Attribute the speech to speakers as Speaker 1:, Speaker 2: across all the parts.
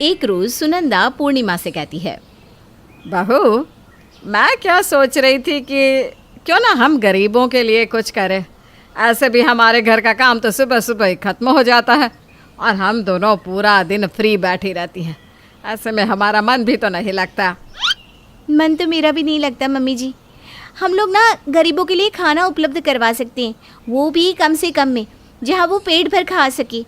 Speaker 1: एक रोज सुनंदा पूर्णिमा से कहती है,
Speaker 2: बहू, मैं क्या सोच रही थी कि क्यों ना हम गरीबों के लिए कुछ करें। ऐसे भी हमारे घर का काम तो सुबह सुबह ही ख़त्म हो जाता है और हम दोनों पूरा दिन फ्री बैठी रहती हैं। ऐसे में हमारा मन भी तो नहीं लगता।
Speaker 1: मन तो मेरा भी नहीं लगता मम्मी जी। हम लोग ना गरीबों के लिए खाना उपलब्ध करवा सकते हैं, वो भी कम से कम में, जहाँ वो पेट भर खा सके।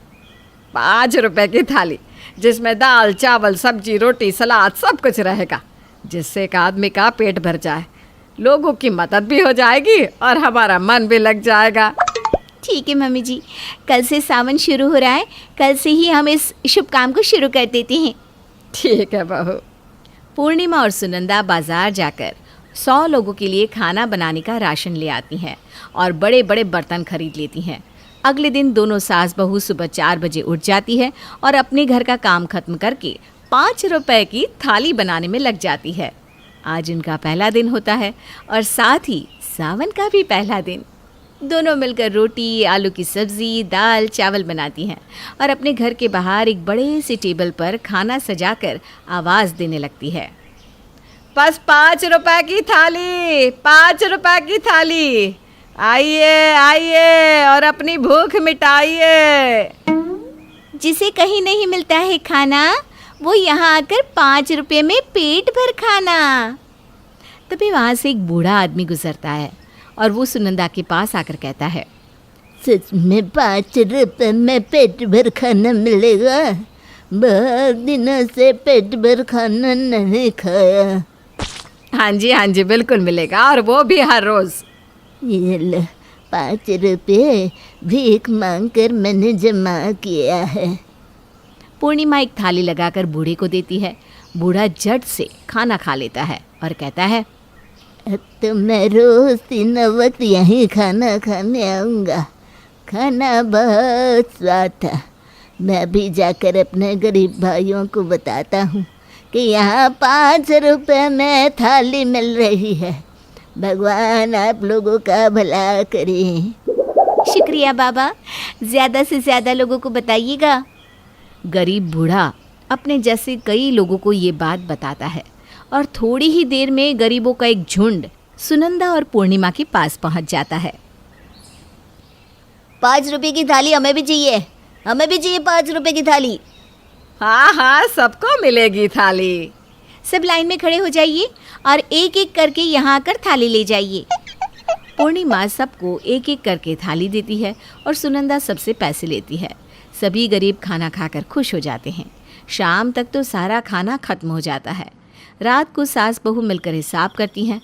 Speaker 2: 5 रुपए की थाली जिसमें दाल चावल सब्जी रोटी सलाद सब कुछ रहेगा, जिससे एक आदमी का पेट भर जाए, लोगों की मदद भी हो जाएगी और हमारा मन भी लग जाएगा।
Speaker 1: ठीक है मम्मी जी, कल से सावन शुरू हो रहा है, कल से ही हम इस शुभ काम को शुरू कर देते हैं।
Speaker 2: ठीक है बहू।
Speaker 1: पूर्णिमा और सुनंदा बाजार जाकर 100 लोगों के लिए खाना बनाने का राशन ले आती हैं और बड़े बड़े बर्तन खरीद लेती हैं। अगले दिन दोनों सास बहू सुबह 4 बजे उठ जाती है और अपने घर का काम खत्म करके 5 रुपए की थाली बनाने में लग जाती है। आज उनका पहला दिन होता है और साथ ही सावन का भी पहला दिन। दोनों मिलकर रोटी, आलू की सब्ज़ी, दाल चावल बनाती हैं और अपने घर के बाहर एक बड़े से टेबल पर खाना सजाकर आवाज़ देने लगती है,
Speaker 2: बस 5 रुपए की थाली, 5 रुपए की थाली, आइए आइए और अपनी भूख मिटाइए।
Speaker 1: जिसे कहीं नहीं मिलता है खाना, वो यहाँ आकर 5 रुपये में पेट भर खाना। तभी वहाँ से एक बूढ़ा आदमी गुजरता है और वो सुनंदा के पास आकर कहता है,
Speaker 3: सच में 5 रुपए में पेट भर खाना मिलेगा? बहुत दिनों से पेट भर खाना नहीं खाया।
Speaker 2: हाँ जी बिल्कुल मिलेगा, और वो भी हर रोज़।
Speaker 3: ये लो 5 रुपये भीख मांग कर मैंने जमा किया है।
Speaker 1: पूर्णिमा एक थाली लगाकर बूढ़े को देती है। बूढ़ा झट से खाना खा लेता है और कहता है,
Speaker 3: अब तो मैं रोज़ 3 वक्त यहीं खाना खाने आऊँगा। खाना बहुत स्वाद था। मैं भी जाकर अपने गरीब भाइयों को बताता हूँ कि यहाँ 5 रुपए में थाली मिल रही है। भगवान आप लोगों का भला करे।
Speaker 1: शुक्रिया बाबा, ज़्यादा से ज़्यादा लोगों को बताइएगा। गरीब बूढ़ा अपने जैसे कई लोगों को ये बात बताता है और थोड़ी ही देर में गरीबों का एक झुंड सुनंदा और पूर्णिमा के पास पहुंच जाता है।
Speaker 3: 5 रुपये की थाली हमें भी चाहिए, हमें भी चाहिए 5 रुपये की थाली।
Speaker 2: हाँ सबको मिलेगी थाली।
Speaker 1: सब लाइन में खड़े हो जाइए और एक एक करके यहाँ आकर थाली ले जाइए। पूर्णिमा सबको एक एक करके थाली देती है और सुनंदा सबसे पैसे लेती है। सभी गरीब खाना खाकर खुश हो जाते हैं। शाम तक तो सारा खाना खत्म हो जाता है। रात को सास बहू मिलकर हिसाब करती हैं।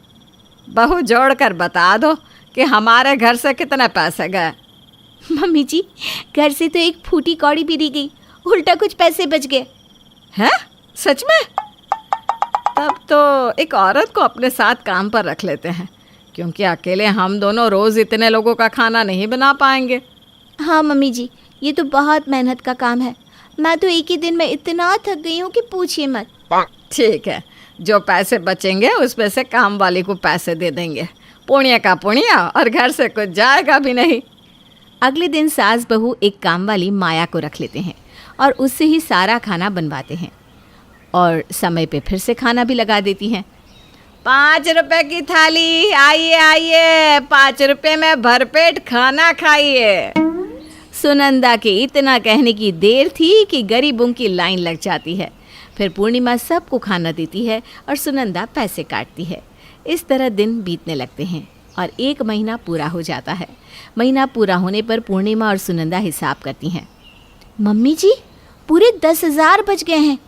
Speaker 2: बहू जोड़कर बता दो कि हमारे घर से कितने पैसे गए।
Speaker 1: मम्मी जी, घर से तो एक फूटी कौड़ी भी दी गई, उल्टा कुछ पैसे बच गए।
Speaker 2: हैं? सच में? तब तो एक औरत को अपने साथ काम पर रख लेते हैं, क्योंकि अकेले हम दोनों रोज़ इतने लोगों का खाना नहीं बना पाएंगे।
Speaker 1: हाँ मम्मी जी, ये तो बहुत मेहनत का काम है। मैं तो एक ही दिन में इतना थक गई हूँ कि पूछिए मत।
Speaker 2: ठीक है, जो पैसे बचेंगे उसमें से काम वाली को पैसे दे देंगे। पुण्य का पुण्य, और घर से कुछ जाएगा भी नहीं।
Speaker 1: अगले दिन सास बहू एक काम वाली माया को रख लेते हैं और उससे ही सारा खाना बनवाते हैं और समय पे फिर से खाना भी लगा देती हैं।
Speaker 2: 5 रुपए की थाली, आइए आइए, 5 रुपए में भरपेट खाना खाइए।
Speaker 1: सुनंदा के इतना कहने की देर थी कि गरीबों की लाइन लग जाती है। फिर पूर्णिमा सबको खाना देती है और सुनंदा पैसे काटती है। इस तरह दिन बीतने लगते हैं और 1 महीना पूरा हो जाता है। महीना पूरा होने पर पूर्णिमा और सुनंदा हिसाब करती हैं। मम्मी जी, पूरे 10,000 बच गए हैं।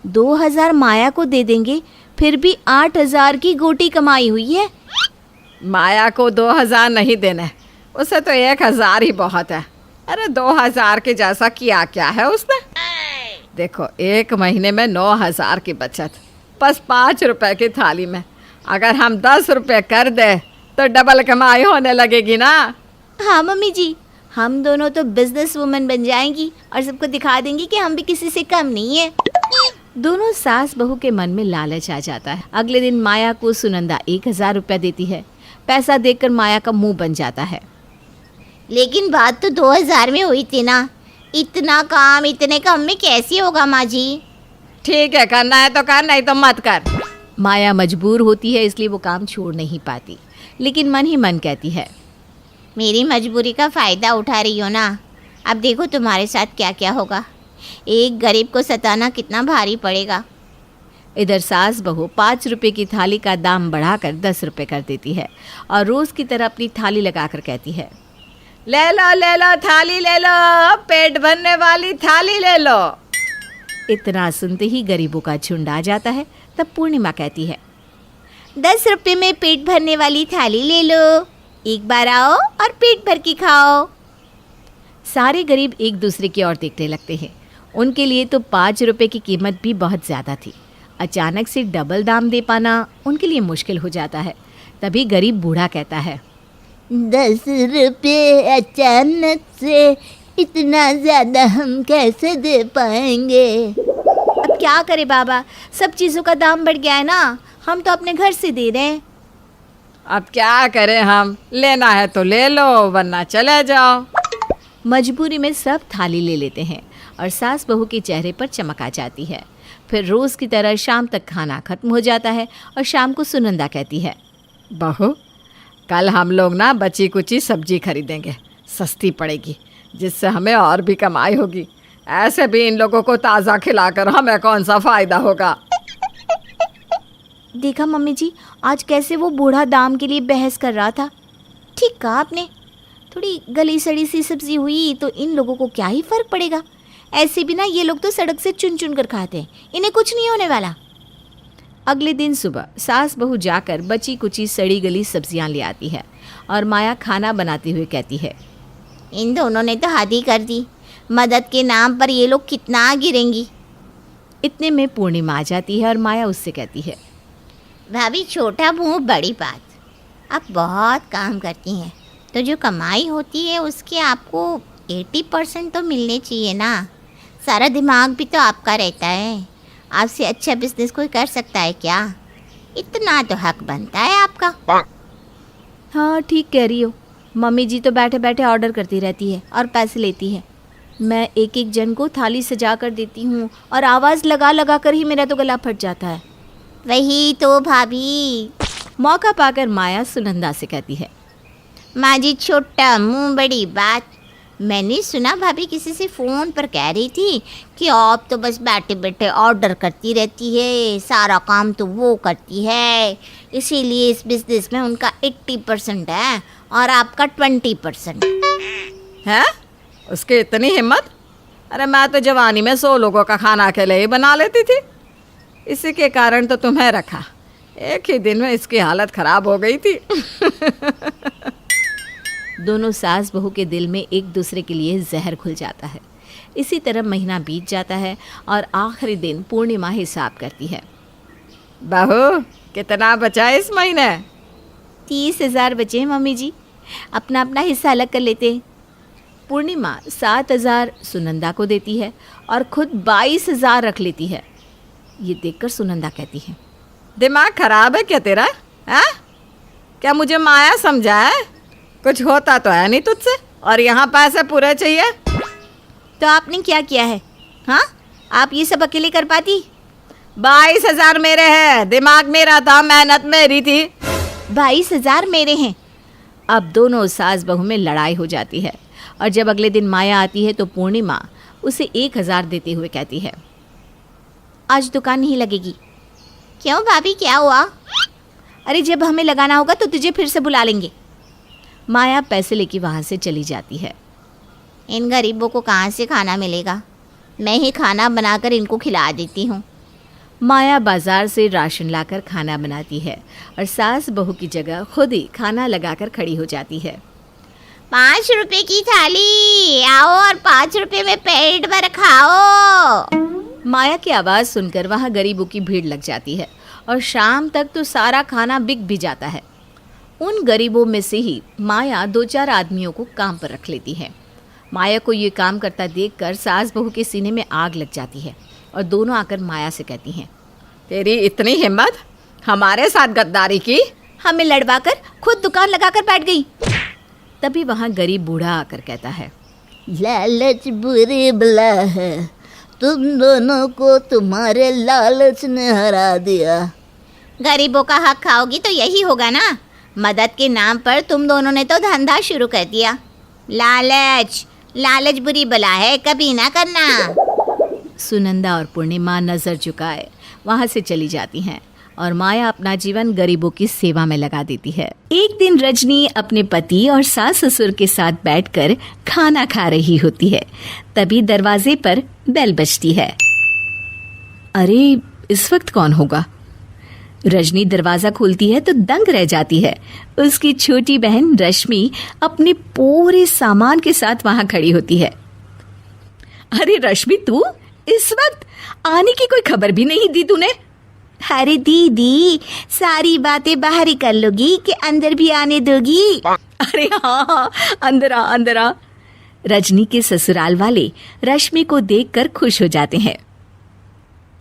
Speaker 1: 2,000 माया को दे देंगे, फिर भी 8,000 की गोटी कमाई हुई है।
Speaker 2: माया को 2,000 नहीं देने, उसे तो 1,000 ही बहुत है। अरे 2,000 के जैसा किया क्या है उसने? देखो, 1 महीने में 9,000 की बचत, बस 5 रुपए की थाली में। अगर हम 10 रुपए कर दे तो डबल कमाई होने लगेगी ना।
Speaker 1: हाँ मम्मी जी, हम दोनों तो बिजनेस वुमन बन जाएंगी और सबको दिखा देंगी कि हम भी किसी से कम नहीं है। दोनों सास बहू के मन में लालच आ जाता है। अगले दिन माया को सुनंदा 1,000 रुपया देती है। पैसा देखकर माया का मुंह बन जाता है।
Speaker 3: लेकिन बात तो 2,000 में हुई थी ना। इतना काम इतने कम में कैसे होगा माँ जी?
Speaker 2: ठीक है, करना है तो कर, नहीं तो मत कर।
Speaker 1: माया मजबूर होती है, इसलिए वो काम छोड़ नहीं पाती, लेकिन मन ही मन कहती है,
Speaker 3: मेरी मजबूरी का फ़ायदा उठा रही हो ना। अब देखो तुम्हारे साथ क्या क्या होगा। एक गरीब को सताना कितना भारी पड़ेगा।
Speaker 1: इधर सास बहू 5 रुपए की थाली का दाम बढ़ाकर 10 रुपए कर देती है और रोज़ की तरह अपनी थाली लगाकर कहती है,
Speaker 2: ले लो थाली ले लो, पेट भरने वाली थाली ले लो।
Speaker 1: इतना सुनते ही गरीबों का झुंड आ जाता है। तब पूर्णिमा कहती है,
Speaker 3: 10 रुपये में पेट भरने वाली थाली ले लो, एक बार आओ और पेट भर के खाओ।
Speaker 1: सारे गरीब एक दूसरे की ओर देखने लगते हैं। उनके लिए तो 5 रुपए की कीमत भी बहुत ज़्यादा थी। अचानक से डबल दाम दे पाना उनके लिए मुश्किल हो जाता है। तभी गरीब बूढ़ा कहता है,
Speaker 3: 10 रुपये अचानक से इतना ज़्यादा हम कैसे दे पाएंगे।
Speaker 1: अब क्या करें बाबा, सब चीज़ों का दाम बढ़ गया है ना, हम तो अपने घर से दे रहे हैं।
Speaker 2: अब क्या करें हम, लेना है तो ले लो वरना चले जाओ।
Speaker 1: मजबूरी में सब थाली ले लेते हैं और सास बहू के चेहरे पर चमक आ जाती है। फिर रोज़ की तरह शाम तक खाना खत्म हो जाता है और शाम को सुनंदा कहती है,
Speaker 2: बहू, कल हम लोग ना बची कुची सब्जी खरीदेंगे, सस्ती पड़ेगी, जिससे हमें और भी कमाई होगी। ऐसे भी इन लोगों को ताज़ा खिलाकर हमें कौन सा फ़ायदा होगा।
Speaker 1: देखा मम्मी जी, आज कैसे वो बूढ़ा दाम के लिए बहस कर रहा था। ठीक कहा आपने, थोड़ी गली सड़ी सी सब्जी हुई तो इन लोगों को क्या ही फ़र्क पड़ेगा। ऐसे भी ना ये लोग तो सड़क से चुन चुन कर खाते हैं, इन्हें कुछ नहीं होने वाला। अगले दिन सुबह सास बहू जाकर बची कुची सड़ी गली सब्जियां ले आती है और माया खाना बनाते हुए कहती है,
Speaker 3: इन दोनों ने तो हद ही कर दी, मदद के नाम पर ये लोग कितना गिरेंगी।
Speaker 1: इतने में पूर्णिमा आ जाती है और माया उससे कहती है,
Speaker 3: भाभी छोटा मुंह बड़ी बात, आप बहुत काम करती हैं तो जो कमाई होती है उसके आपको 80% तो मिलने चाहिए ना। सारा दिमाग भी तो आपका रहता है, आपसे अच्छा बिजनेस कोई कर सकता है क्या? इतना तो हक बनता है आपका।
Speaker 1: हाँ ठीक कह रही हो, मम्मी जी तो बैठे बैठे ऑर्डर करती रहती है और पैसे लेती है। मैं एक एक जन को थाली सजा कर देती हूँ और आवाज़ लगा लगा कर ही मेरा तो गला फट जाता है।
Speaker 3: वही तो भाभी।
Speaker 1: मौका पाकर माया सुनंदा से कहती है,
Speaker 3: माँ जी छोटा मुंह बड़ी बात। मैंने सुना भाभी किसी से फ़ोन पर कह रही थी कि आप तो बस बैठे बैठे ऑर्डर करती रहती है, सारा काम तो वो करती है, इसीलिए इस बिज़नेस में उनका 80% है और आपका 20%
Speaker 2: है। उसकी इतनी हिम्मत? अरे मैं तो जवानी में 100 लोगों का खाना अकेले ही बना लेती थी। इसी के कारण तो तुम्हें रखा, एक ही दिन में इसकी हालत ख़राब हो गई थी।
Speaker 1: दोनों सास बहू के दिल में एक दूसरे के लिए जहर घुल जाता है। इसी तरह महीना बीत जाता है और आखिरी दिन पूर्णिमा हिसाब करती है।
Speaker 2: बहू, कितना बचा इस महीने?
Speaker 1: 30,000 बचे हैं मम्मी जी, अपना अपना हिस्सा अलग कर लेते हैं। पूर्णिमा 7,000 सुनंदा को देती है और खुद 22,000 रख लेती है। ये देखकर सुनंदा कहती है,
Speaker 2: दिमाग खराब है क्या तेरा? हाँ, क्या मुझे माया समझा है? कुछ होता तो है नहीं तुझसे और यहाँ पैसे पूरे चाहिए।
Speaker 1: तो आपने क्या किया है? हाँ, आप ये सब अकेले कर पाती?
Speaker 2: 22,000 मेरे हैं, दिमाग मेरा था, मेहनत मेरी थी।
Speaker 1: 22,000 मेरे हैं। अब दोनों सास बहू में लड़ाई हो जाती है और जब अगले दिन माया आती है तो पूर्णिमा उसे 1,000 देते हुए कहती है, आज दुकान नहीं लगेगी।
Speaker 3: क्यों भाभी, क्या हुआ?
Speaker 1: अरे जब हमें लगाना होगा तो तुझे फिर से बुला लेंगे। माया पैसे लेके वहाँ से चली जाती है।
Speaker 3: इन गरीबों को कहाँ से खाना मिलेगा? मैं ही खाना बनाकर इनको खिला देती हूँ।
Speaker 1: माया बाजार से राशन लाकर खाना बनाती है और सास बहू की जगह खुद ही खाना लगाकर खड़ी हो जाती है।
Speaker 3: 5 रुपए की थाली, आओ और 5 रुपए में पेट भर खाओ।
Speaker 1: माया की आवाज़ सुनकर वहाँ गरीबों की भीड़ लग जाती है और शाम तक तो सारा खाना बिक भी जाता है। उन गरीबों में से ही माया 2-4 आदमियों को काम पर रख लेती है। माया को ये काम करता देखकर सास बहू के सीने में आग लग जाती है और दोनों आकर माया से कहती हैं,
Speaker 2: तेरी इतनी हिम्मत, हमारे साथ गद्दारी की?
Speaker 1: हमें लड़वाकर खुद दुकान लगाकर बैठ गई। तभी वहाँ गरीब बूढ़ा आकर कहता है,
Speaker 3: लालच बुरी बला है, तुम दोनों को तुम्हारे लालच ने हरा दिया।
Speaker 4: गरीबों का हक खाओगी तो यही होगा ना। मदद के नाम पर तुम दोनों ने तो धंधा शुरू कर दिया। लालच लालच बुरी बला है, कभी ना करना।
Speaker 1: सुनंदा और पूर्णिमा नज़र झुकाए वहाँ से चली जाती हैं और माया अपना जीवन गरीबों की सेवा में लगा देती है। एक दिन रजनी अपने पति और सास ससुर के साथ बैठकर खाना खा रही होती है। तभी दरवाजे पर बेल बजती है। अरे, इस वक्त कौन होगा? रजनी दरवाजा खोलती है तो दंग रह जाती है। उसकी छोटी बहन रश्मि अपने पूरे सामान के साथ वहां खड़ी होती है। अरे रश्मि, तू इस वक्त आने की कोई खबर भी नहीं दी तूने?
Speaker 4: अरे दीदी, सारी बातें बाहर ही कर लोगी कि अंदर भी आने दोगी?
Speaker 1: अरे हाँ, अंदर आ, अंदर आ। रजनी के ससुराल वाले रश्मि को देखकर खुश हो जाते हैं।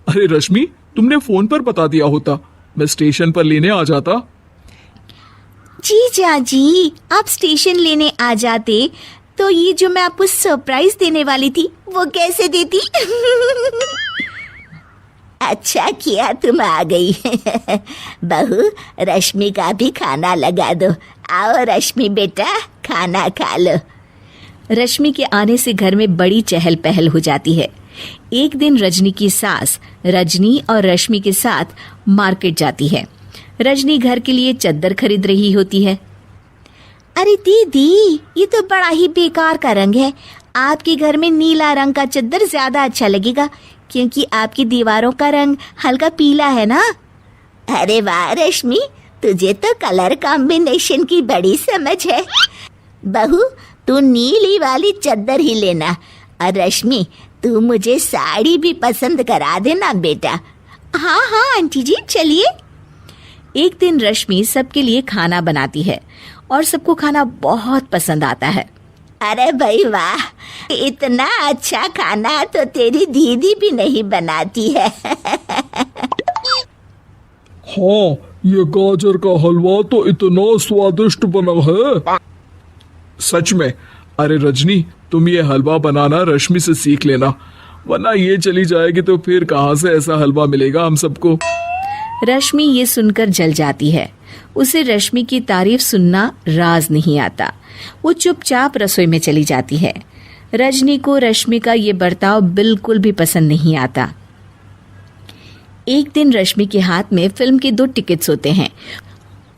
Speaker 5: अरे रश्मि, तुमने फोन पर बता दिया होता, मैं स्टेशन पर लेने आ जाता।
Speaker 4: जीजा जी, आप स्टेशन लेने आ जाते तो ये जो मैं आपको सरप्राइज देने वाली थी वो कैसे देती?
Speaker 3: अच्छा किया तुम आ गई। बहू, रश्मि का भी खाना लगा दो। आओ रश्मि बेटा, खाना खा लो।
Speaker 1: रश्मि के आने से घर में बड़ी चहल पहल हो जाती है। एक दिन रजनी की सास रजनी और रश्मि के साथ मार्केट जाती है। रजनी घर के लिए चद्दर खरीद रही होती है।
Speaker 4: अरे दीदी, ये तो बड़ा ही बेकार का रंग है। आपके घर में नीला रंग का चद्दर ज्यादा अच्छा लगेगा, क्योंकि आपकी दीवारों का रंग हल्का पीला है ना।
Speaker 3: अरे वाह रश्मि, तुझे तो कलर कॉम्बिनेशन की बड़ी समझ है। बहू, तू नीली वाली चद्दर ही लेना, और रश्मि तू मुझे साड़ी भी पसंद करा देना बेटा।
Speaker 4: हाँ हाँ आंटी जी, चलिए।
Speaker 1: एक दिन रश्मि सबके लिए खाना बनाती है और सबको खाना बहुत पसंद आता है।
Speaker 3: अरे भाई वाह, इतना अच्छा खाना तो तेरी दीदी भी नहीं बनाती है।
Speaker 5: हाँ, ये गाजर का हलवा तो इतना स्वादिष्ट बना है, सच में। अरे रजनी, तुम ये हलवा बनाना रश्मि से सीख लेना, वरना ये चली जाएगी तो फिर कहाँ से ऐसा हलवा मिलेगा हम सबको।
Speaker 1: रश्मि ये सुनकर जल जाती है। उसे रश्मि की तारीफ सुनना राज नहीं आता। वो चुपचाप रसोई में चली जाती है। रजनी को रश्मि का ये बर्ताव बिल्कुल भी पसंद नहीं आता। एक दिन रश्मि के हाथ में फिल्म के 2 टिकट्स होते हैं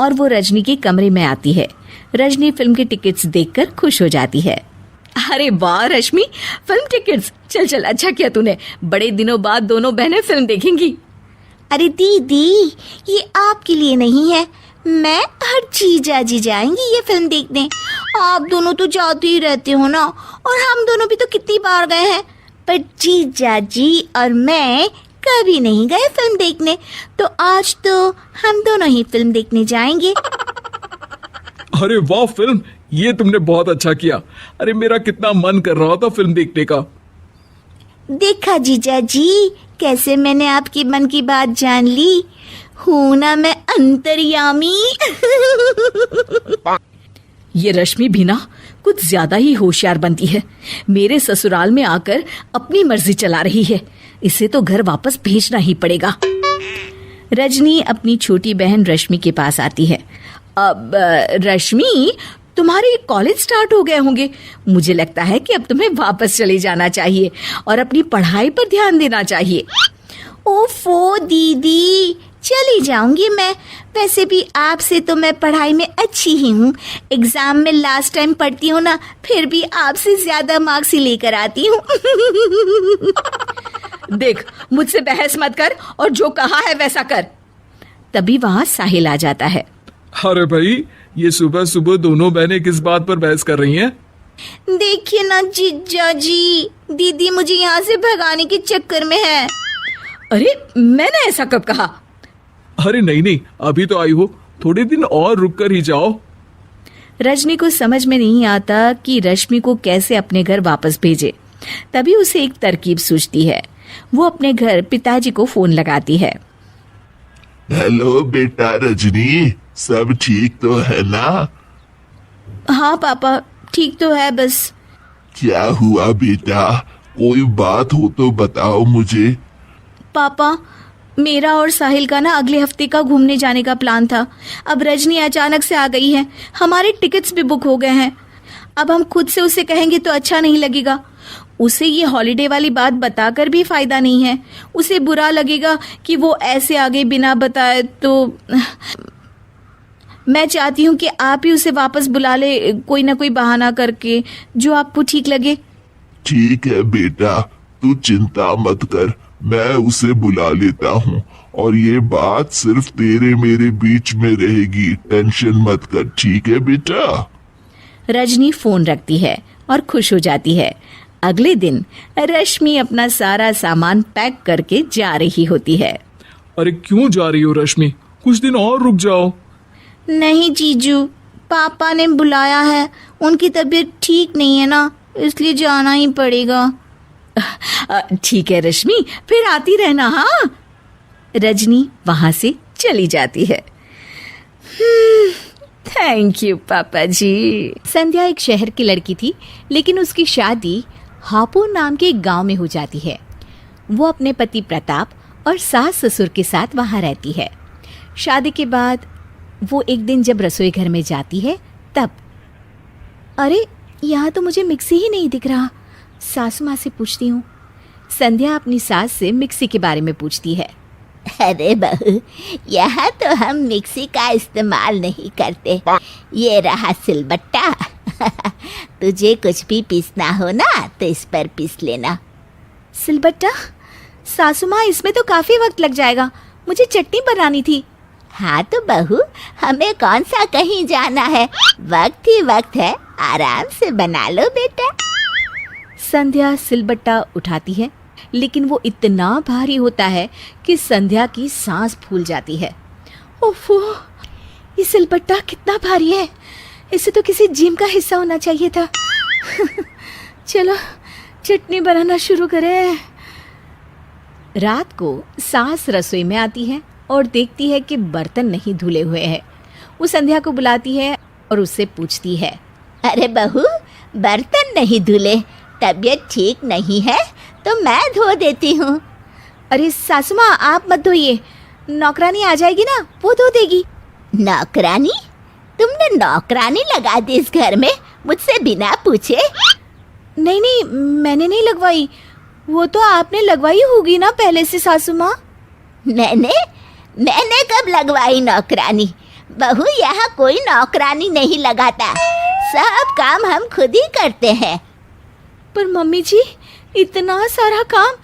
Speaker 1: और वो रजनी के कमरे में आती है। रजनी फिल्म के टिकट्स देखकर खुश हो जाती है। अरे वाह रश्मि, फिल्म टिकट्स! चल चल, अच्छा किया तूने, बड़े दिनों बाद दोनों बहनें फिल्म देखेंगी।
Speaker 4: अरे दीदी, ये आपके लिए नहीं है, मैं हर जीजा जी जाएंगी ये फिल्म देखने। आप दोनों तो जाते ही रहते हो ना, और हम दोनों भी तो कितनी बार गए हैं, पर जीजा जी और मैं कभी नहीं गए फिल्म देखने, तो आज तो हम दोनों ही फिल्म देखने जाएंगे।
Speaker 5: अरे वाह फिल्म, ये तुमने बहुत अच्छा किया। अरे मेरा कितना मन कर रहा था फिल्म देखने का।
Speaker 4: देखा जीजा जी, कैसे मैंने आपके मन की बात जान ली। हूं ना मैं अंतर्यामी।
Speaker 1: ये रश्मि भी ना कुछ ज्यादा ही होशियार बनती है। मेरे ससुराल में आकर अपनी मर्जी चला रही है। इसे तो घर वापस भेजना ही पड़ेगा। रजनी अपनी छोटी बहन रश्मि के पास आती है। अब रश्मि, तुम्हारे कॉलेज स्टार्ट हो गए होंगे। मुझे लगता है कि अब तुम्हें वापस चले जाना चाहिए और अपनी पढ़ाई पर ध्यान देना चाहिए।
Speaker 4: ओफो दीदी, चली जाऊंगी मैं। वैसे भी आपसे तो मैं पढ़ाई में अच्छी ही हूँ। एग्जाम में लास्ट टाइम पढ़ती हूँ ना, फिर भी आपसे ज्यादा मार्क्स ही लेकर आती हूँ।
Speaker 1: देख, मुझसे बहस मत कर और जो कहा है वैसा कर। तभी वहाँ साहिल आ जाता है।
Speaker 5: अरे भाई, ये सुबह सुबह दोनों बहनें किस बात पर बहस कर रही हैं?
Speaker 4: देखिए ना जीजा जी, दीदी मुझे यहाँ से भगाने के चक्कर में है।
Speaker 1: अरे मैंने ऐसा कब कहा?
Speaker 5: अरे नहीं नहीं, अभी तो आई हो, थोड़े दिन और रुक कर ही जाओ।
Speaker 1: रजनी को समझ में नहीं आता कि रश्मि को कैसे अपने घर वापस भेजे। तभी उसे एक तरकीब सूझती है। वो अपने घर पिताजी को फोन लगाती है।
Speaker 6: हेलो बेटा रजनी, सब ठीक तो है ना?
Speaker 1: हाँ पापा, ठीक तो है, बस।
Speaker 6: क्या हुआ बेटा, कोई बात हो तो बताओ मुझे।
Speaker 4: पापा, मेरा और साहिल का ना अगले हफ्ते का घूमने जाने का प्लान था। अब रजनी अचानक से आ गई है, हमारे टिकट्स भी बुक हो गए हैं। अब हम खुद से उसे कहेंगे तो अच्छा नहीं लगेगा। उसे ये हॉलिडे वाली बात बताकर भी फायदा नहीं है। उसे बुरा लगेगा कि वो ऐसे आगे बिना बताए। तो मैं चाहती हूँ कि आप ही उसे वापस बुला ले, कोई ना कोई बहाना करके, जो आपको ठीक लगे।
Speaker 6: ठीक है बेटा, तू चिंता मत कर, मैं उसे बुला लेता हूँ। और ये बात सिर्फ तेरे मेरे बीच में रहेगी, टेंशन मत कर, ठीक है बेटा।
Speaker 1: रजनी फोन रखती है और खुश हो जाती है। अगले दिन रश्मि अपना सारा सामान पैक करके जा रही होती है।
Speaker 5: अरे क्यों जा रही हो रश्मि? कुछ दिन और रुक जाओ।
Speaker 4: नहीं जीजू, पापा ने बुलाया है, उनकी तबीयत ठीक नहीं है ना, इसलिए जाना ही पड़ेगा।
Speaker 1: ठीक है रश्मि, फिर आती रहना। हाँ, रजनी वहां से चली जाती है। थैंक यू पापा जी। संध्या एक शहर की लड़की थी, लेकिन उसकी शादी हापुड़ नाम के एक गांव में हो जाती है। वो अपने पति प्रताप और सास ससुर के साथ वहां रहती है। शादी के बाद वो एक दिन जब रसोई घर में जाती है तब, अरे यहाँ तो मुझे मिक्सी ही नहीं दिख रहा। सासू माँ से पूछती हूँ। संध्या अपनी सास से मिक्सी के बारे में पूछती है।
Speaker 3: अरे बहू, यहाँ तो हम मिक्सी का इस्तेमाल नहीं करते, ये रहा सिलबट्टा। तुझे कुछ भी पीसना हो ना तो इस पर पीस लेना।
Speaker 1: सिलबट्टा? सासू माँ, इसमें तो काफी वक्त लग जाएगा, मुझे चटनी बनानी थी।
Speaker 3: हाँ तो बहू, हमें कौन सा कहीं जाना है, वक्त ही वक्त है, आराम से बना लो बेटा।
Speaker 1: संध्या सिलबट्टा उठाती है, लेकिन वो इतना भारी होता है कि संध्या की सांस फूल जाती है। ओफो, ये सिलबट्टा कितना भारी है, इसे तो किसी जिम का हिस्सा होना चाहिए था। चलो चटनी बनाना शुरू करें। रात को सास रसोई में आती है और देखती है कि बर्तन नहीं धुले हुए हैं। वो संध्या को बुलाती है और उससे पूछती है।
Speaker 3: अरे बहू, बर्तन नहीं धुले, तबीयत ठीक नहीं है तो मैं धो देती हूँ।
Speaker 1: अरे सासू माँ, आप मत धोइए, नौकरानी आ जाएगी ना, वो धो देगी।
Speaker 3: नौकरानी? तुमने नौकरानी लगा दी इस घर में मुझसे बिना पूछे?
Speaker 1: नहीं नहीं, मैंने नहीं लगवाई, वो तो आपने लगवाई होगी ना पहले से सासू माँ।
Speaker 3: मैंने कब लगवाई नौकरानी? बहू, यहाँ कोई नौकरानी नहीं लगाता, सब काम हम खुद ही करते हैं।
Speaker 1: पर मम्मी जी, इतना सारा काम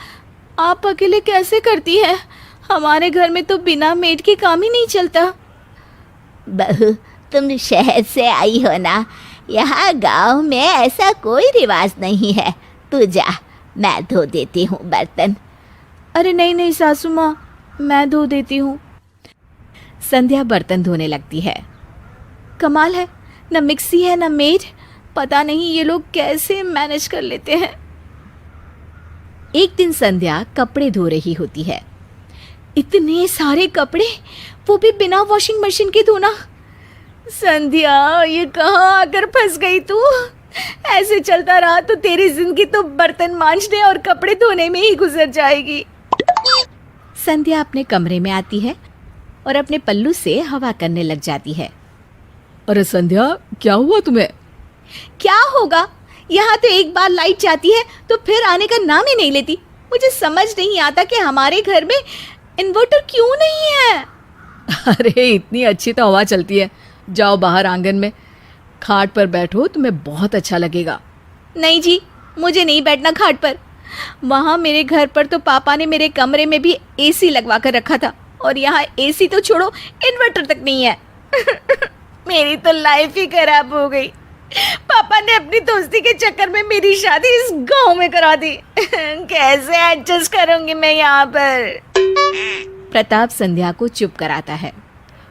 Speaker 1: आप अकेले कैसे करती है? हमारे घर में तो बिना मेड के काम ही नहीं चलता।
Speaker 3: बहू, तुम शहर से आई हो ना, यहाँ गांव में ऐसा कोई रिवाज नहीं है। तू जा, मैं धो देती हूँ बर्तन।
Speaker 1: अरे नहीं नहीं सासू माँ, मैं धो देती हूँ। संध्या बर्तन धोने लगती है। कमाल है, न मिक्सी है न मेड, पता नहीं ये लोग कैसे मैनेज कर लेते हैं। एक दिन संध्या कपड़े धो रही होती है। इतने सारे कपड़े, वो भी बिना वॉशिंग मशीन के धोना। संध्या, ये कहाँ आकर फंस गई तू? ऐसे चलता रहा तो तेरी जिंदगी तो बर्तन मांजने और कपड़े धोने में ही गुजर जाएगी। संध्या अपने कमरे में आती है और अपने पल्लू से हवा करने लग जाती है।
Speaker 2: अरे संध्या, क्या हुआ तुम्हें?
Speaker 1: क्या होगा, यहाँ तो एक बार लाइट जाती है तो फिर आने का नाम ही नहीं लेती। मुझे समझ नहीं आता कि हमारे घर में इन्वर्टर क्यों नहीं है।
Speaker 2: अरे इतनी अच्छी तो हवा चलती है, जाओ बाहर आंगन में, खाट पर बैठो, तुम्हें बहुत अच्छा लगेगा।
Speaker 1: नहीं जी, मुझे नहीं बैठना खाट पर। वहाँ मेरे घर पर तो पापा ने मेरे कमरे में भी एसी लगवा कर रखा था, और यहाँ एसी तो छोड़ो, इन्वर्टर तक नहीं है। मेरी तो लाइफ ही खराब हो गई। पापा ने अपनी दोस्ती के चक्कर में मेरी शादी इस गांव में करा दी। कैसे एडजस्ट करूंगी मैं यहाँ पर? प्रताप संध्या को चुप कराता है।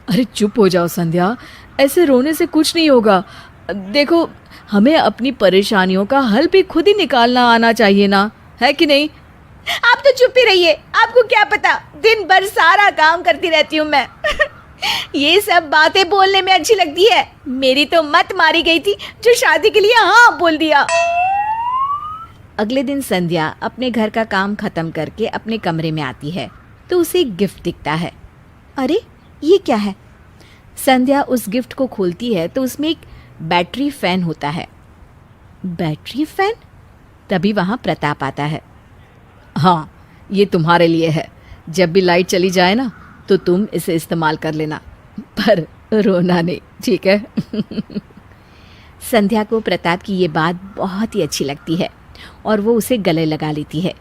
Speaker 2: अरे चुप हो जाओ संध्या, ऐसे रोने से कुछ नहीं होगा। देखो, हमें अपनी परेशानियों का हल भी खुद ही निकालना आना चाहिए ना, है कि नहीं?
Speaker 1: आप तो चुप ही रहिए, आपको क्या पता, दिन भर सारा काम करती रहती हूँ मैं। ये सब बातें बोलने में अच्छी लगती है। मेरी तो मत मारी गई थी जो शादी के लिए हाँ बोल दिया। अगले दिन संध्या अपने घर का काम खत्म करके अपने कमरे में आती है तो उसे एक गिफ्ट दिखता है। अरे ये क्या है? संध्या उस गिफ्ट को खोलती है तो उसमें एक बैटरी फैन होता है। Battery fan? तभी वहाँ प्रताप आता है।
Speaker 2: हाँ, ये तुम्हारे लिए है। जब भी लाइट चली जाए ना तो तुम इसे इस्तेमाल कर लेना, पर रोना नहीं, ठीक है?
Speaker 1: संध्या को प्रताप की ये बात बहुत ही अच्छी लगती है और वो उसे गले लगा लेती है।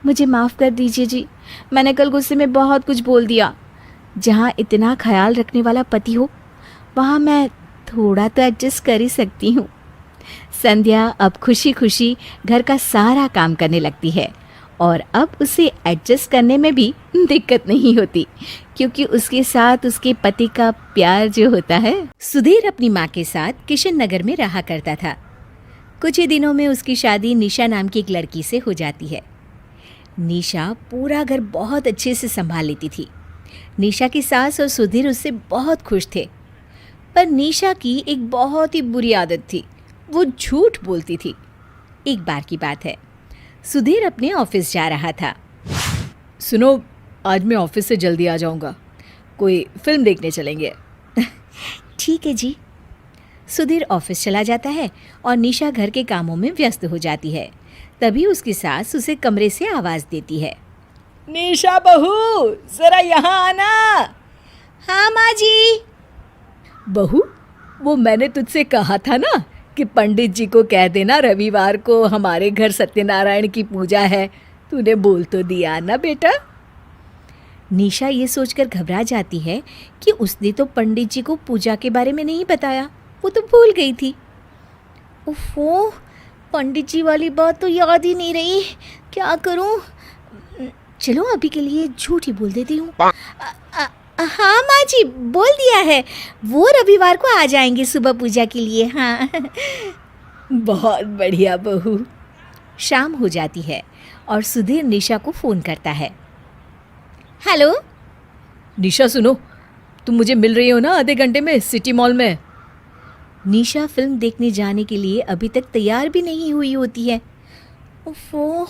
Speaker 1: मुझे माफ़ कर दीजिए जी, मैंने कल गुस्से में बहुत कुछ बोल दिया। जहाँ इतना ख्याल रखने वाला पति हो वहाँ मैं थोड़ा तो एडजस्ट कर ही सकती हूँ। संध्या अब खुशी खुशी घर का सारा काम करने लगती है और अब उसे एडजस्ट करने में भी दिक्कत नहीं होती, क्योंकि उसके साथ उसके पति का प्यार जो होता है। सुधीर अपनी माँ के साथ किशन नगर में रहा करता था। कुछ ही दिनों में उसकी शादी निशा नाम की एक लड़की से हो जाती है। निशा पूरा घर बहुत अच्छे से संभाल लेती थी। निशा की सास और सुधीर उससे बहुत खुश थे, पर निशा की एक बहुत ही बुरी आदत थी, वो झूठ बोलती थी। एक बार की बात है, सुधीर अपने ऑफिस जा रहा था।
Speaker 2: सुनो, आज मैं ऑफिस से जल्दी आ जाऊंगा, कोई फिल्म देखने चलेंगे।
Speaker 1: ठीक है जी। सुधीर ऑफिस चला जाता है और निशा घर के कामों में व्यस्त हो जाती है। तभी उसकी सास उसे कमरे से आवाज़ देती है।
Speaker 2: निशा बहू, जरा यहाँ आना।
Speaker 4: हाँ माँ जी।
Speaker 2: बहू, वो मैंने तुझसे कहा था ना कि पंडित जी को कह देना रविवार को हमारे घर सत्यनारायण की पूजा है। तूने बोल तो दिया ना बेटा?
Speaker 1: निशा ये सोचकर घबरा जाती है कि उसने तो पंडित जी को पूजा के बारे में नहीं बताया, वो तो भूल गई थी। ओफो, पंडित जी वाली बात तो याद ही नहीं रही, क्या करूं? चलो अभी के लिए झूठ ही बोल देती हूँ। हाँ माँ जी, बोल दिया है, वो रविवार को आ जाएंगे सुबह पूजा के लिए। हाँ।
Speaker 2: बहुत बढ़िया बहू।
Speaker 1: शाम हो जाती है और सुधीर निशा को फ़ोन करता है। हेलो
Speaker 2: निशा सुनो, तुम मुझे मिल रही हो ना आधे घंटे में सिटी मॉल में?
Speaker 1: निशा फिल्म देखने जाने के लिए अभी तक तैयार भी नहीं हुई होती है। ओफो,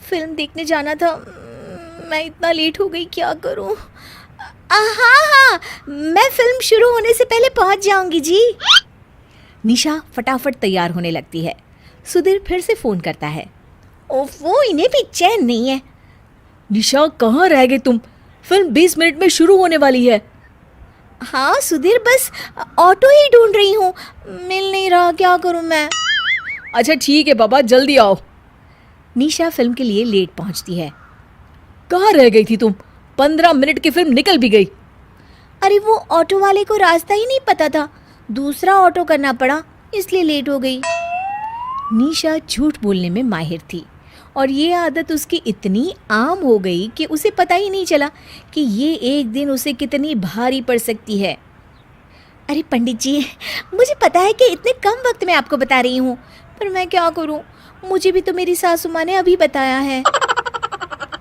Speaker 1: फिल्म देखने जाना था, मैं इतना लेट हो गई, क्या करूं? हाँ, मैं फिल्म शुरू होने से पहले पहुंच जाऊंगी जी। निशा फटाफट तैयार होने लगती है। सुधीर फिर से फ़ोन करता है। ओफो, इन्हें भी चैन नहीं है।
Speaker 2: निशा, कहाँ रह गई तुम? फिल्म 20 मिनट में शुरू होने वाली है।
Speaker 1: हाँ सुधीर, बस ऑटो ही ढूंढ रही हूँ, मिल नहीं रहा, क्या करूँ मैं?
Speaker 2: अच्छा ठीक है बाबा, जल्दी आओ।
Speaker 1: निशा फिल्म के लिए लेट पहुँचती है।
Speaker 2: कहाँ रह गई थी तुम? 15 मिनट की फिल्म निकल भी गई।
Speaker 1: अरे वो ऑटो वाले को रास्ता ही नहीं पता था, दूसरा ऑटो करना पड़ा, इसलिए लेट हो गई। निशा झूठ बोलने में माहिर थी और ये आदत उसकी इतनी आम हो गई कि उसे पता ही नहीं चला कि ये एक दिन उसे कितनी भारी पड़ सकती है। अरे पंडित जी, मुझे पता है कि इतने कम वक्त में आपको बता रही हूँ, पर मैं क्या करूँ, मुझे भी तो मेरी सासू माँ ने अभी बताया है।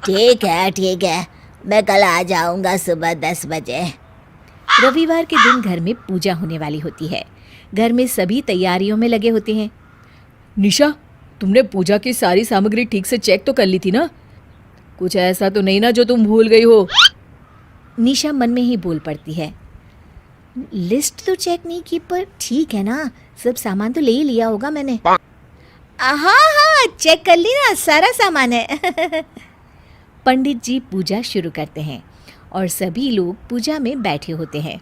Speaker 3: ठीक है, मैं कल आ जाऊंगा सुबह 10 बजे।
Speaker 1: रविवार के दिन घर में पूजा होने वाली होती है। घर में सभी तैयारियों में लगे होते हैं।
Speaker 2: निशा, तुमने पूजा की सारी सामग्री ठीक से चेक तो कर ली थी ना? कुछ ऐसा तो नहीं ना जो तुम भूल गई हो?
Speaker 1: निशा मन में ही बोल पड़ती है। लिस्ट तो चेक नहीं की, पर ठीक है ना, सब सामान तो ले ही लिया होगा मैंने। हाँ, चेक कर ली ना, सारा सामान है। पंडित जी पूजा शुरू करते हैं और सभी लोग पूजा में बैठे होते हैं।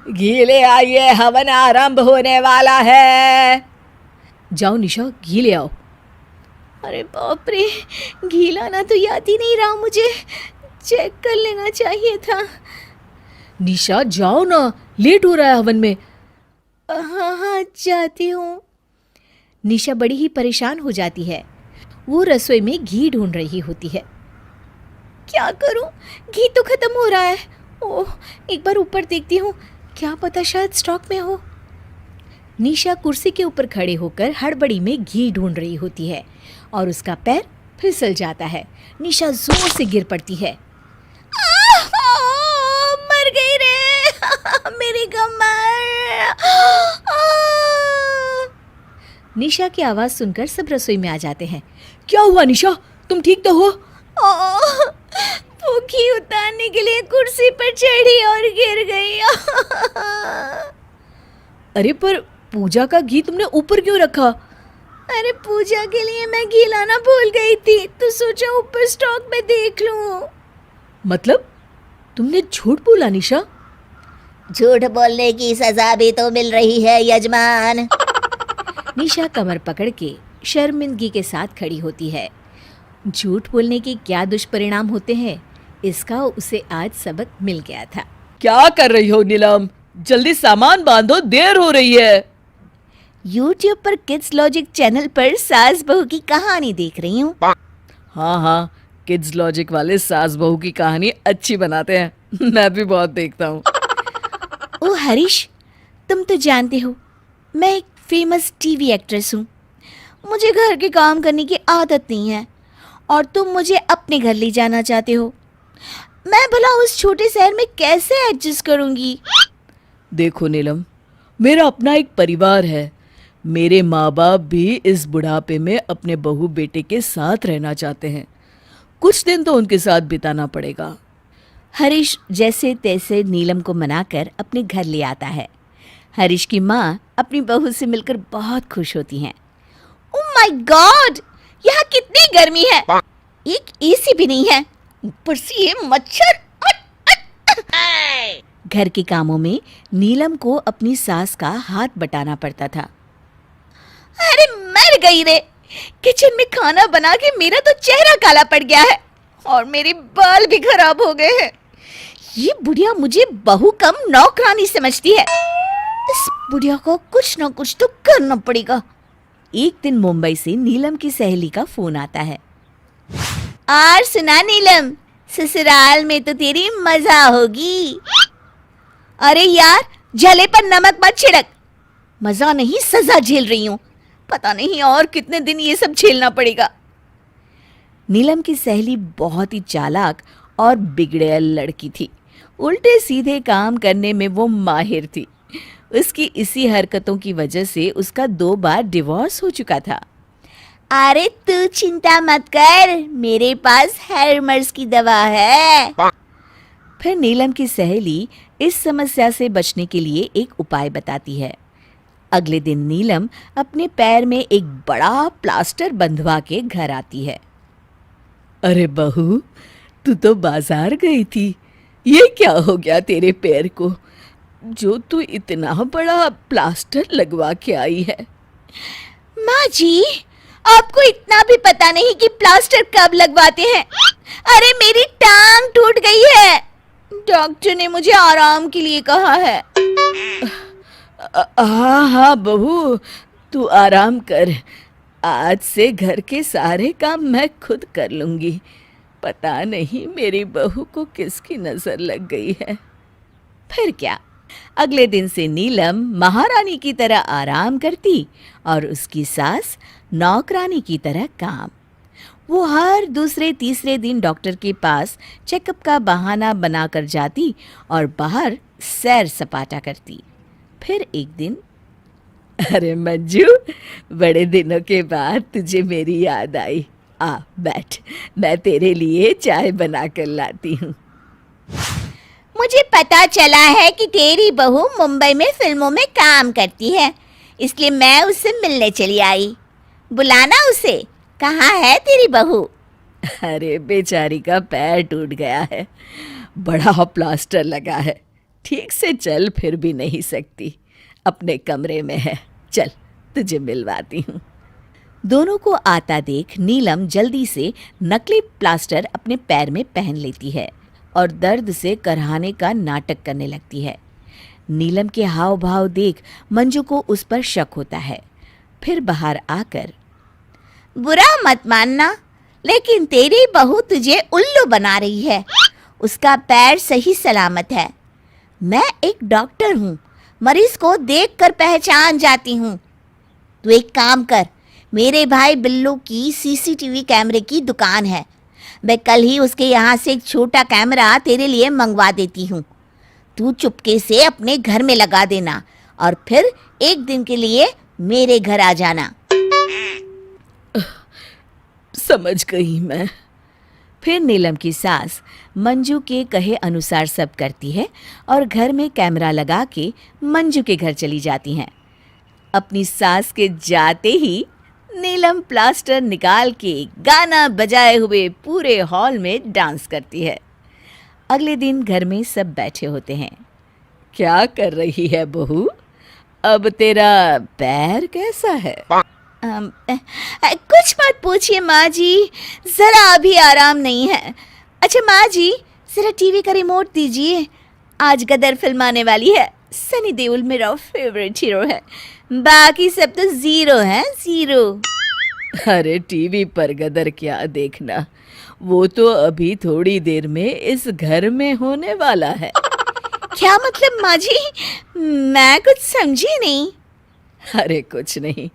Speaker 2: घी ले आइए, हवन आरंभ होने वाला है। जाओ निशा, घी ले आओ।
Speaker 1: अरे बाप रे, घी लाना तो याद ही नहीं रहा मुझे, चेक कर लेना चाहिए था।
Speaker 2: निशा जाओ ना, लेट हो रहा है हवन में।
Speaker 1: हाँ, जाती हूँ। निशा बड़ी ही परेशान हो जाती है। वो रसोई में घी ढूंढ रही होती है। क्या करूं, घी तो खत्म हो रहा है। ओह, एक बार ऊपर देखती हूँ, क्या पता शायद स्टॉक में हो। निशा कुर्सी के ऊपर खड़े होकर हड़बड़ी में घी ढूंढ रही होती है और उसका पैर फिसल जाता है। निशा जोर से गिर पड़ती है। मर गई रे, मेरी कमर। निशा की आवाज सुनकर सब रसोई में आ जाते हैं। क्या हुआ निशा, तुम ठीक तो हो?
Speaker 4: वो घी उतारने के लिए कुर्सी पर चढ़ी और गिर गई।
Speaker 1: अरे पर पूजा का घी तुमने ऊपर क्यों रखा?
Speaker 4: अरे पूजा के लिए मैं घी लाना भूल गई थी, तो सोचा ऊपर स्टॉक में देख लूं।
Speaker 1: मतलब तुमने झूठ बोला निशा?
Speaker 3: झूठ बोलने की सजा भी तो मिल रही है यजमान।
Speaker 1: निशा कमर पकड़ के शर्मिंदगी के साथ खड़ी होती है। झूठ बोलने के क्या दुष्परिणाम होते हैं, इसका उसे आज सबक मिल गया था।
Speaker 2: क्या कर रही हो नीलम? जल्दी सामान बांधो, देर हो रही है।
Speaker 4: यूट्यूब पर किड्स लॉजिक चैनल पर सास बहू की कहानी देख रही हूँ।
Speaker 2: हाँ हाँ, किड्स लॉजिक वाले सास बहू की कहानी अच्छी बनाते हैं। मैं भी बहुत देखता हूँ।
Speaker 4: ओ हरीश, तुम तो जानते हो मैं एक फेमस टीवी एक्ट्रेस हूँ। मुझे घर के काम करने की आदत नहीं है और तुम मुझे अपने घर ले जाना चाहते हो। मैं भला उस छोटे शहर में कैसे एडजस्ट करूँगी?
Speaker 2: देखो नीलम, मेरा अपना एक परिवार है। मेरे माँ बाप भी इस बुढ़ापे में अपने बहू बेटे के साथ रहना चाहते हैं। कुछ दिन तो उनके साथ बिताना पड़ेगा।
Speaker 1: हरीश जैसे तैसे नीलम को मनाकर अपने घर ले आता है। हरीश की माँ अपनी बहू से मिलकर बहुत खुश होती हैं।
Speaker 4: ओह माय गॉड, यहाँ कितनी गर्मी है, एक एसी भी नहीं है, ऊपर से ये मच्छर।
Speaker 1: घर के कामों में नीलम को अपनी सास का हाथ बटाना पड़ता था।
Speaker 4: अरे मर गई रे, किचन में खाना बना के मेरा तो चेहरा काला पड़ गया है और मेरे बाल भी खराब हो गए हैं। ये बुढ़िया मुझे बहू कम नौकरानी समझती है। इस बुढ़िया को कुछ ना कुछ तो करना पड़ेगा।
Speaker 1: एक दिन मुंबई से नीलम की सहेली का फोन आता है।
Speaker 4: और सुना नीलम, ससुराल में तो तेरी मजा होगी। अरे यार, जले पर नमक मत छिड़क। मजा नहीं, सजा झेल रही हूँ। पता नहीं और कितने दिन ये सब झेलना पड़ेगा।
Speaker 1: नीलम की सहेली बहुत ही चालाक और बिगड़ैल लड़की थी। उल्टे सीधे काम करने में वो माहिर थी। उसकी इसी हरकतों की वजह से उसका 2 बार डिवोर्स हो चुका था।
Speaker 4: अरे तू चिंता मत कर, मेरे पास हेरमर्स की दवा है।
Speaker 1: फिर नीलम की सहेली इस समस्या से बचने के लिए एक उपाय बताती है। अगले दिन नीलम अपने पैर में एक बड़ा प्लास्टर बंधवा के घर आती है।
Speaker 2: अरे बहू, तू तो बाजार गई थी। ये क्या हो गया तेरे पैर को, जो तू इतना बड़ा प्लास्टर लगवा के आई है?
Speaker 4: माँ जी, आपको इतना भी पता नहीं कि प्लास्टर कब लगवाते हैं। अरे मेरी टांग टूट गई है, डॉक्टर ने मुझे आराम के लिए कहा है।
Speaker 2: हाँ हाँ बहू, तू आराम कर। आज से घर के सारे काम मैं खुद कर लूंगी। पता नहीं मेरी बहू को किसकी नजर लग गई है।
Speaker 1: फिर क्या, अगले दिन से नीलम महारानी की तरह आराम करती और उसकी सास नौकरानी की तरह काम। वो हर दूसरे तीसरे दिन डॉक्टर के पास चेकअप का बहाना बनाकर जाती और बाहर सैर सपाटा करती। फिर एक दिन,
Speaker 2: अरे मंजू, बड़े दिनों के बाद तुझे मेरी याद आई। आ बैठ, मैं तेरे लिए चाय बना कर लाती हूँ।
Speaker 4: मुझे पता चला है कि तेरी बहू मुंबई में फिल्मों में काम करती है, इसलिए मैं उससे मिलने चली आई। बुलाना उसे। कहाँ है तेरी बहू?
Speaker 2: अरे बेचारी का पैर टूट गया है, बड़ा प्लास्टर लगा है, ठीक से चल फिर भी नहीं सकती। अपने कमरे में है, चल तुझे मिलवाती हूँ।
Speaker 1: दोनों को आता देख नीलम जल्दी से नकली प्लास्टर अपने पैर में पहन लेती है और दर्द से करहाने का नाटक करने लगती है। नीलम के हाव भाव देख मंजू को उस पर शक होता है। फिर बाहर आकर,
Speaker 4: बुरा मत मानना, लेकिन तेरी बहू तुझे उल्लू बना रही है। उसका पैर सही सलामत है। मैं एक डॉक्टर हूँ, मरीज को देखकर पहचान जाती हूँ। तू एक काम कर, मेरे भाई बिल्लू की सीसीटीवी कैमरे की दुकान है। मैं कल ही उसके यहाँ से एक छोटा कैमरा तेरे लिए मंगवा देती हूँ। तू चुपके से अपने घर में लगा देना और फिर एक दिन के लिए मेरे घर आ जाना।
Speaker 2: समझ गई मैं।
Speaker 1: फिर नीलम की सास मंजू के कहे अनुसार सब करती है और घर में कैमरा लगा के मंजू के घर चली जाती हैं। अपनी सास के जाते ही नीलम प्लास्टर निकाल के गाना बजाए हुए पूरे हॉल में डांस करती है। अगले दिन घर में सब बैठे होते हैं।
Speaker 2: क्या कर रही है बहू? अब तेरा पैर कैसा है?
Speaker 4: कुछ मत पूछिए माँ जी, जरा अभी आराम नहीं है। अच्छा माँ जी, जरा टीवी का रिमोट दीजिए, आज गदर फिल्म आने वाली है। सनी देओल मेरा फेवरेट हीरो है, बाकी सब तो जीरो है, जीरो।
Speaker 2: अरे टीवी पर गदर क्या देखना, वो तो अभी थोड़ी देर में इस घर में होने वाला है।
Speaker 4: क्या मतलब माँ जी? मैं कुछ समझी नहीं।
Speaker 2: अरे कुछ नहीं,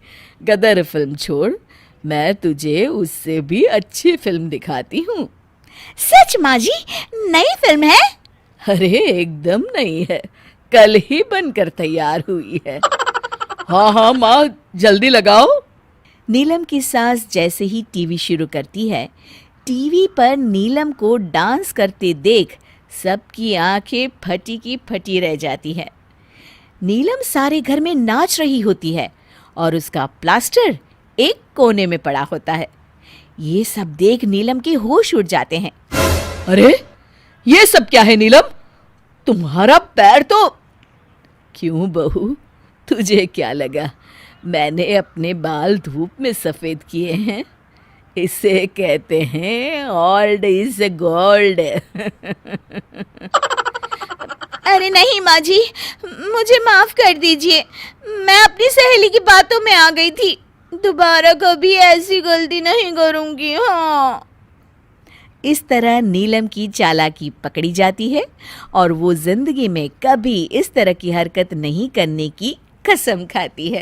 Speaker 2: गदर फिल्म छोड़, मैं तुझे उससे भी अच्छी फिल्म दिखाती हूँ।
Speaker 4: सच माँ जी? नई फिल्म है?
Speaker 2: अरे एकदम नहीं है, कल ही बनकर तैयार हुई है। हाँ हाँ माँ, जल्दी लगाओ।
Speaker 1: नीलम की सास जैसे ही टीवी शुरू करती है, टीवी पर नीलम को डांस करते देख सबकी आंखें फटी की फटी रह जाती है। नीलम सारे घर में नाच रही होती है और उसका प्लास्टर एक कोने में पड़ा होता है। ये सब देख नीलम के होश उड़ जाते हैं।
Speaker 2: अरे ये सब क्या है नीलम? तुम्हारा पैर तो... क्यों बहू, तुझे क्या लगा मैंने अपने बाल धूप में सफेद किए हैं? इसे कहते हैं ओल्ड इज गोल्ड।
Speaker 4: अरे नहीं माँ जी, मुझे माफ कर दीजिए, मैं अपनी सहेली की बातों में आ गई थी। दोबारा कभी ऐसी गलती नहीं करूंगी। हाँ।
Speaker 1: इस तरह नीलम की चालाकी पकड़ी जाती है और वो जिंदगी में कभी इस तरह की हरकत नहीं करने की कसम खाती है।